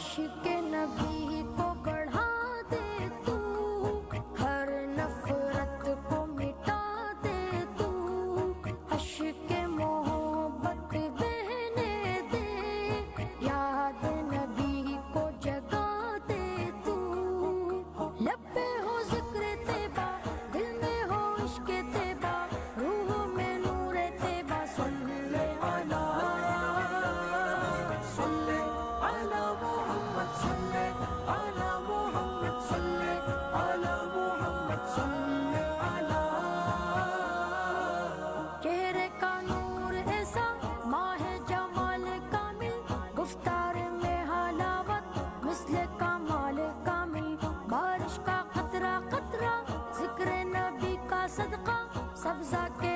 عشق نبی کو بڑھا دے تو، ہر نفرت کو مٹا دے تو، عشق محبت بہنے دے، یاد نبی کو جگا دے تو، لب پہ ہو ذکر طیبہ، دل میں ہو عشق طیبہ، روح میں نور طیبہ، صلی علی محمد، صلی علی محمد، صلی علی محمد، صلی علی۔ چہرے کا نور ایسا ماہ جمال کامل، گفتار میں حلاوت مثل کمال کامل، بارش کا قطرہ قطرہ ذکر نبی کا صدقہ، سبزہ کے